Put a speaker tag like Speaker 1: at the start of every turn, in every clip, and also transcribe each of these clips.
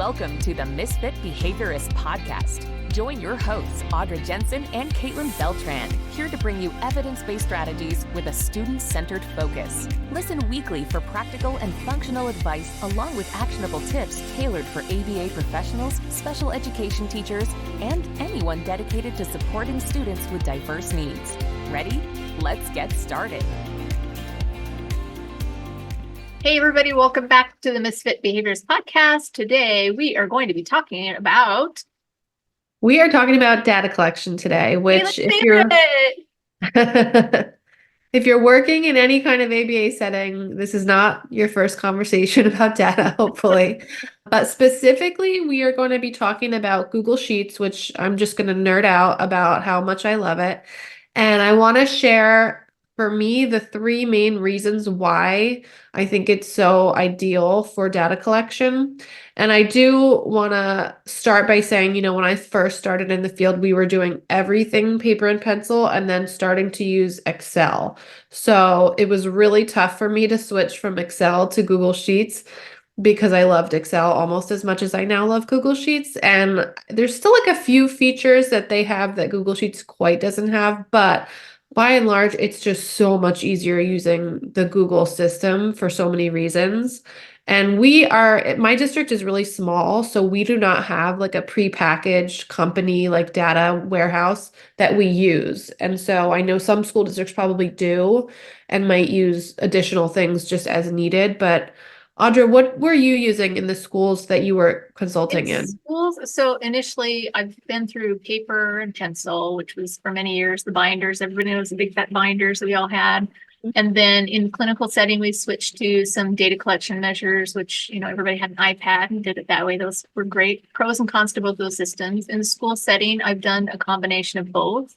Speaker 1: Welcome to the Misfit Behaviorists podcast. Join your hosts, Audra Jensen and Caitlin Beltran, here to bring you evidence-based strategies with a student-centered focus. Listen weekly for practical and functional advice, along with actionable tips tailored for ABA professionals, special education teachers, and anyone dedicated to supporting students with diverse needs. Ready? Let's get started.
Speaker 2: Hey everybody, welcome back to the Misfit Behaviors podcast. Today we are going to be talking about
Speaker 3: data collection today, which if you're working in any kind of ABA setting, this is not your first conversation about data, hopefully. But specifically, we are going to be talking about Google Sheets, which I'm just going to nerd out about how much I love it. And I want to share, for me, the three main reasons why I think it's so ideal for data collection. And I do want to start by saying, when I first started in the field, we were doing everything paper and pencil and then starting to use Excel. So it was really tough for me to switch from Excel to Google Sheets because I loved Excel almost as much as I now love Google Sheets. And there's still like a few features that they have that Google Sheets quite doesn't have, but by and large, it's just so much easier using the Google system for so many reasons. And my district is really small, so we do not have like a prepackaged company like data warehouse that we use. And so I know some school districts probably do and might use additional things just as needed. But Audra, what were you using in the schools that you were consulting in?
Speaker 2: Schools, so initially I've been through paper and pencil, which was for many years the binders. Everybody knows the big fat binders that we all had. And then in clinical setting, we switched to some data collection measures, which, everybody had an iPad and did it that way. Those were great pros and cons to both those systems. In the school setting, I've done a combination of both.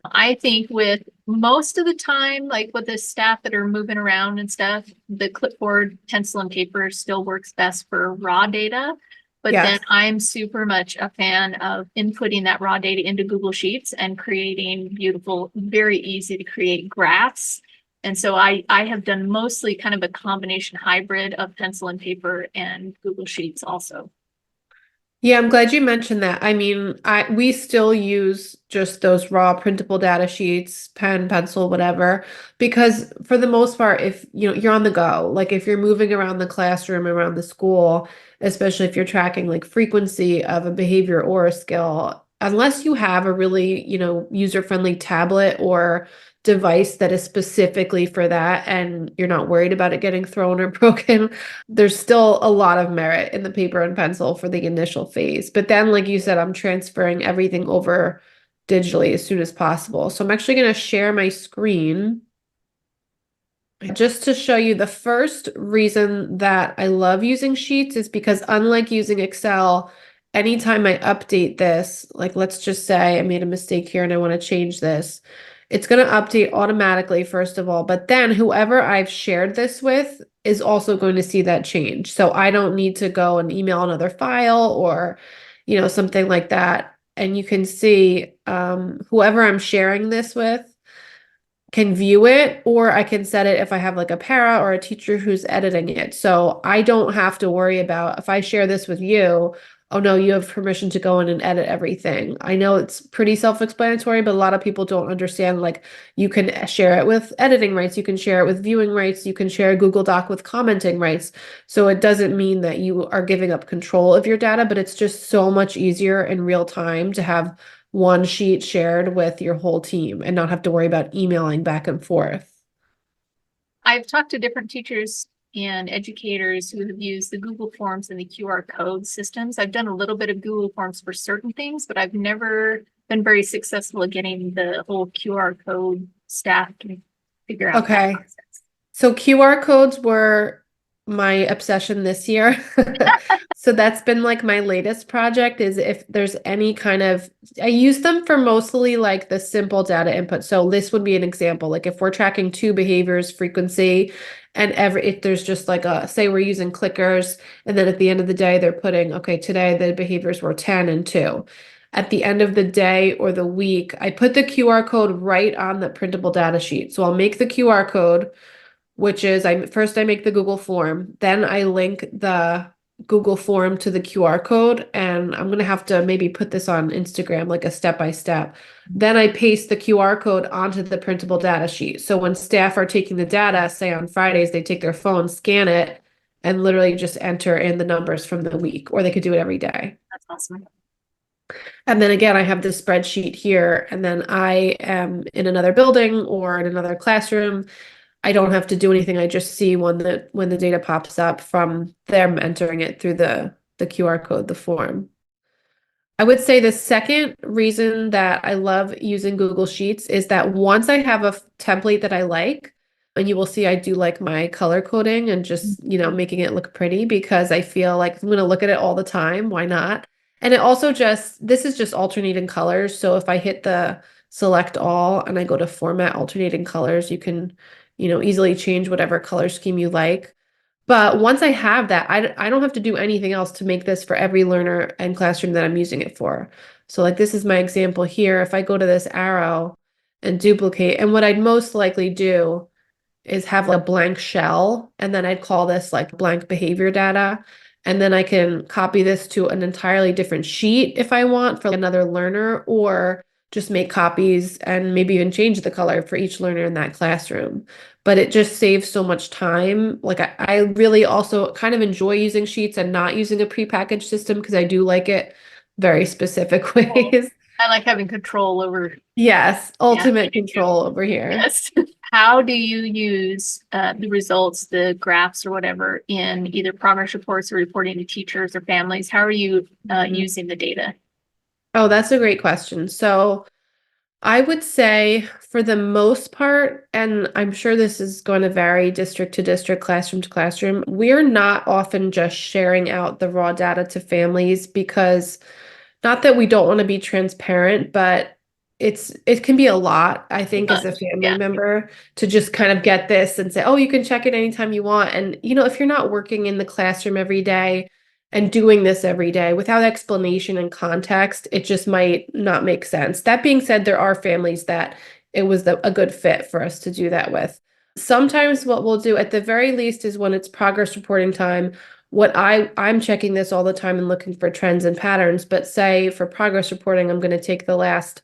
Speaker 2: I think with most of the time, like with the staff that are moving around and stuff, the clipboard, pencil, and paper still works best for raw data. But then I'm super much a fan of inputting that raw data into Google Sheets and creating beautiful, very easy to create graphs. And so I have done mostly kind of a combination hybrid of pencil and paper and Google Sheets also.
Speaker 3: Yeah, I'm glad you mentioned that. I mean, we still use just those raw printable data sheets, pen, pencil, whatever, because for the most part, if you're on the go, like if you're moving around the classroom, around the school, especially if you're tracking like frequency of a behavior or a skill, unless you have a really, user-friendly tablet or device that is specifically for that and you're not worried about it getting thrown or broken, there's still a lot of merit in the paper and pencil for the initial phase. But then, like you said, I'm transferring everything over digitally as soon as possible. So I'm actually going to share my screen just to show you the first reason that I love using Sheets is because unlike using Excel, anytime I update this, like let's just say I made a mistake here and I want to change this, it's going to update automatically, first of all, but then whoever I've shared this with is also going to see that change. So I don't need to go and email another file or, something like that. And you can see whoever I'm sharing this with can view it, or I can set it if I have like a para or a teacher who's editing it. So I don't have to worry about if I share this with you, oh no, you have permission to go in and edit everything. I know it's pretty self-explanatory, but a lot of people don't understand, like you can share it with editing rights, you can share it with viewing rights, you can share a Google Doc with commenting rights. So it doesn't mean that you are giving up control of your data, but it's just so much easier in real time to have one sheet shared with your whole team and not have to worry about emailing back and forth.
Speaker 2: I've talked to different teachers and educators who have used the Google Forms and the QR code systems. I've done a little bit of Google Forms for certain things, but I've never been very successful at getting the whole QR code staff to figure out that process.
Speaker 3: So QR codes were my obsession this year. So that's been like my latest project is if there's any kind of, I use them for mostly like the simple data input. So this would be an example, like if we're tracking two behaviors, frequency, and if there's just like say we're using clickers, and then at the end of the day, they're putting, okay, today the behaviors were 10 and 2. At the end of the day or the week, I put the QR code right on the printable data sheet. So I'll make the QR code, which is I make the Google form, then I link the Google form to the QR code, and I'm gonna have to maybe put this on Instagram, like a step by step. Then I paste the QR code onto the printable data sheet. So when staff are taking the data, say on Fridays, they take their phone, scan it, and literally just enter in the numbers from the week, or they could do it every day.
Speaker 2: That's awesome.
Speaker 3: And then again, I have this spreadsheet here, and then I am in another building or in another classroom. I don't have to do anything. I just see when the data pops up from them entering it through the QR code, the form. I would say the second reason that I love using Google Sheets is that once I have a template that I like, and you will see I do like my color coding and just, making it look pretty, because I feel like if I'm going to look at it all the time, why not? And it also this is just alternating colors. So if I hit the select all and I go to format alternating colors, you can, easily change whatever color scheme you like. But once I have that, I don't have to do anything else to make this for every learner and classroom that I'm using it for. So like this is my example here. If I go to this arrow and duplicate, and what I'd most likely do is have like a blank shell, and then I'd call this like blank behavior data. And then I can copy this to an entirely different sheet if I want for another learner, or just make copies and maybe even change the color for each learner in that classroom. But it just saves so much time. Like I really also kind of enjoy using sheets and not using a prepackaged system, because I do like it very specific ways.
Speaker 2: I like having control over.
Speaker 3: Yes, ultimate control over here.
Speaker 2: Yes. How do you use the results, the graphs or whatever, in either progress reports or reporting to teachers or families? How are you using the data?
Speaker 3: Oh, that's a great question. So I would say for the most part, and I'm sure this is going to vary district to district, classroom to classroom, we're not often just sharing out the raw data to families, because not that we don't want to be transparent, but it can be a lot, I think, as a family member to just kind of get this and say, oh, you can check it anytime you want. And, if you're not working in the classroom every day and doing this every day without explanation and context, it just might not make sense. That being said, there are families that it was a good fit for us to do that with. Sometimes what we'll do at the very least is when it's progress reporting time, I'm checking this all the time and looking for trends and patterns, but say for progress reporting, I'm going to take the last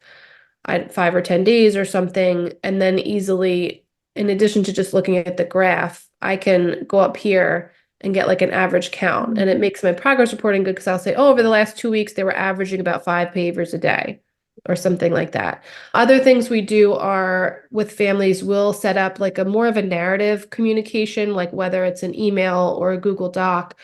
Speaker 3: 5 or 10 days or something, and then easily, in addition to just looking at the graph, I can go up here and get like an average count. And it makes my progress reporting good, because I'll say, oh, over the last 2 weeks, they were averaging about 5 behaviors a day or something like that. Other things we do are with families, we'll set up like a more of a narrative communication, like whether it's an email or a Google Doc.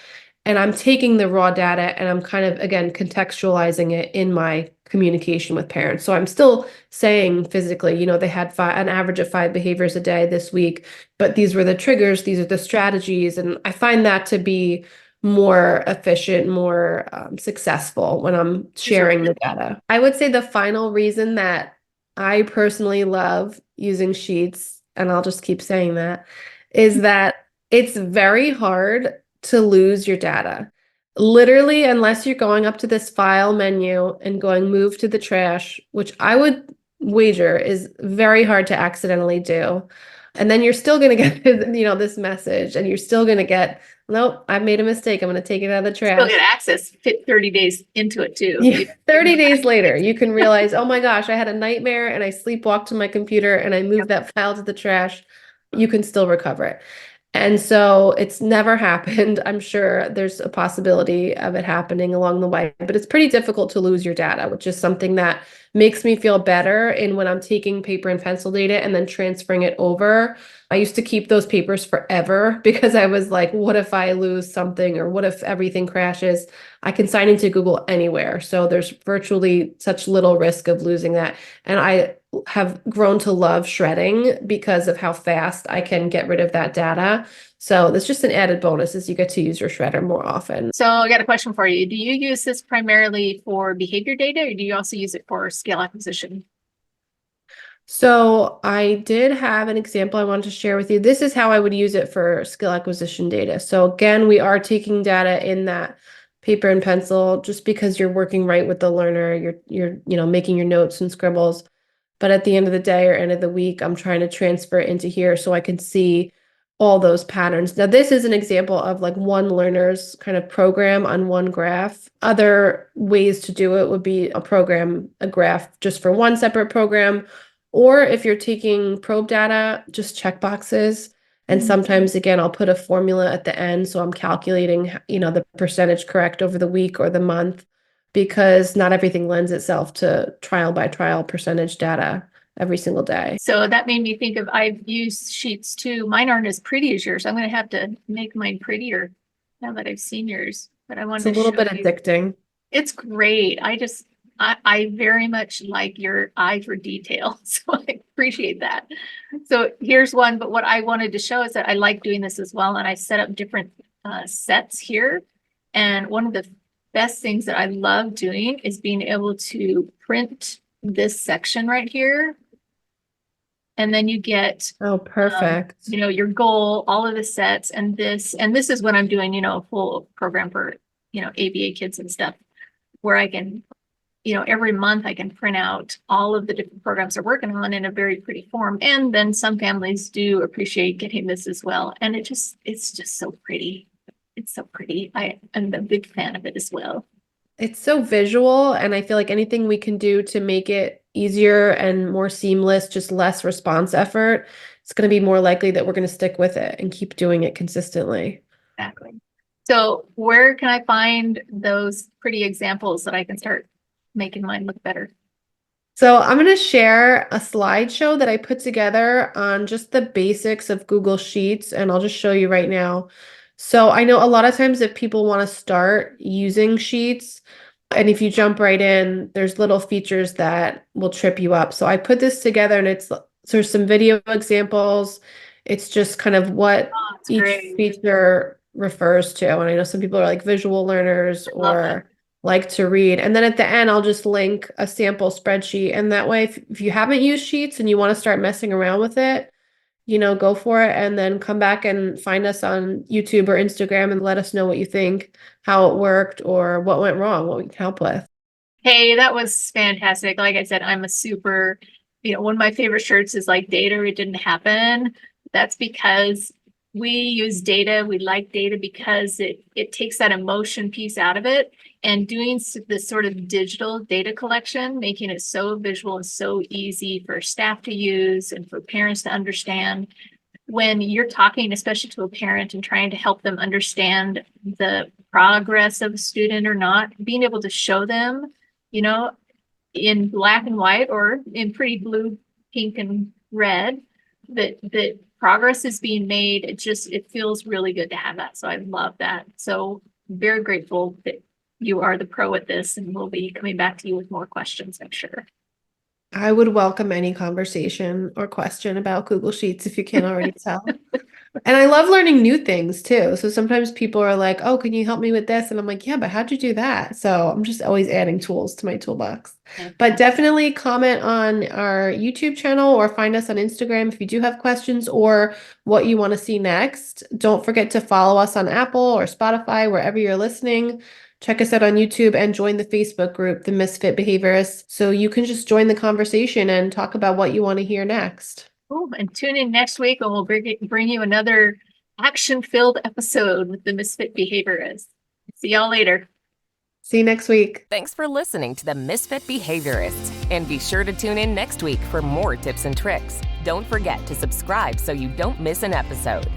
Speaker 3: And I'm taking the raw data and I'm kind of, again, contextualizing it in my communication with parents. So I'm still saying physically, they had an average of 5 behaviors a day this week, but these were the triggers, these are the strategies. And I find that to be more efficient, more successful when I'm sharing the data. I would say the final reason that I personally love using Sheets, and I'll just keep saying that, is that it's very hard to lose your data. Literally, unless you're going up to this file menu and going move to the trash, which I would wager is very hard to accidentally do. And then you're still going to get, this message, and you're still going to get, nope, I've made a mistake. I'm going to take it out of the trash.
Speaker 2: Still get access 30 days into it too.
Speaker 3: Yeah, 30 days later, you can realize, oh my gosh, I had a nightmare and I sleepwalked to my computer and I moved that file to the trash. You can still recover it. And so it's never happened. I'm sure there's a possibility of it happening along the way, but it's pretty difficult to lose your data, which is something that makes me feel better in when I'm taking paper and pencil data and then transferring it over. I used to keep those papers forever because I was like, what if I lose something, or what if everything crashes? I can sign into Google anywhere. So there's virtually such little risk of losing that. And I have grown to love shredding because of how fast I can get rid of that data. So that's just an added bonus, is you get to use your shredder more often.
Speaker 2: So I got a question for you. Do you use this primarily for behavior data, or do you also use it for skill acquisition?
Speaker 3: So I did have an example I wanted to share with you. This is how I would use it for skill acquisition data. So again, we are taking data in that paper and pencil just because you're working right with the learner. You're making your notes and scribbles. But at the end of the day or end of the week, I'm trying to transfer it into here so I can see all those patterns. Now, this is an example of like one learner's kind of program on one graph. Other ways to do it would be a graph just for one separate program. Or if you're taking probe data, just check boxes. And sometimes, again, I'll put a formula at the end. So I'm calculating, the percentage correct over the week or the month, because not everything lends itself to trial by trial percentage data every single day.
Speaker 2: So that made me think of, I've used sheets too. Mine aren't as pretty as yours. I'm going to have to make mine prettier now that I've seen yours, but I wanted
Speaker 3: It's a little bit
Speaker 2: you.
Speaker 3: addicting.
Speaker 2: It's great. I very much like your eye for detail. So I appreciate that. So here's one, but what I wanted to show is that I like doing this as well. And I set up different sets here. And one of the best things that I love doing is being able to print this section right here. And then you get,
Speaker 3: perfect.
Speaker 2: Your goal, all of the sets, and this is when I'm doing, a full program for, ABA kids and stuff, where I can, every month I can print out all of the different programs they're working on in a very pretty form. And then some families do appreciate getting this as well. And it's just so pretty. It's so pretty. I'm a big fan of it as well.
Speaker 3: It's so visual, and I feel like anything we can do to make it easier and more seamless, just less response effort, it's going to be more likely that we're going to stick with it and keep doing it consistently.
Speaker 2: Exactly. So where can I find those pretty examples that I can start making mine look better?
Speaker 3: So I'm going to share a slideshow that I put together on just the basics of Google Sheets, and I'll just show you right now. So I know a lot of times if people want to start using Sheets, and if you jump right in, there's little features that will trip you up. So I put this together, and there's some video examples. It's just kind of what each feature refers to. And I know some people are like visual learners or like to read. And then at the end, I'll just link a sample spreadsheet. And that way, if you haven't used Sheets and you want to start messing around with it, go for it, and then come back and find us on YouTube or Instagram and let us know what you think, how it worked, or what went wrong, what we can help with.
Speaker 2: Hey, that was fantastic. Like I said, I'm a super, one of my favorite shirts is like data, it didn't happen. That's because we use data. We like data because it takes that emotion piece out of it, and doing this sort of digital data collection, making it so visual and so easy for staff to use and for parents to understand. When you're talking, especially to a parent, and trying to help them understand the progress of a student or not, being able to show them, in black and white or in pretty blue, pink, and red, that progress is being made. It feels really good to have that. So I love that. So very grateful that you are the pro at this, and we'll be coming back to you with more questions, I'm sure.
Speaker 3: I would welcome any conversation or question about Google Sheets if you can't already tell. And I love learning new things too. So sometimes people are like, oh, can you help me with this? And I'm like, yeah, but how'd you do that? So I'm just always adding tools to my toolbox. But definitely comment on our YouTube channel or find us on Instagram if you do have questions or what you want to see next. Don't forget to follow us on Apple or Spotify, wherever you're listening. Check us out on YouTube and join the Facebook group, The Misfit Behaviorists, so you can just join the conversation and talk about what you want to hear next.
Speaker 2: Oh, and tune in next week and we'll bring you another action-filled episode with the Misfit Behaviorists. See y'all later.
Speaker 3: See you next week.
Speaker 1: Thanks for listening to the Misfit Behaviorists. And be sure to tune in next week for more tips and tricks. Don't forget to subscribe so you don't miss an episode.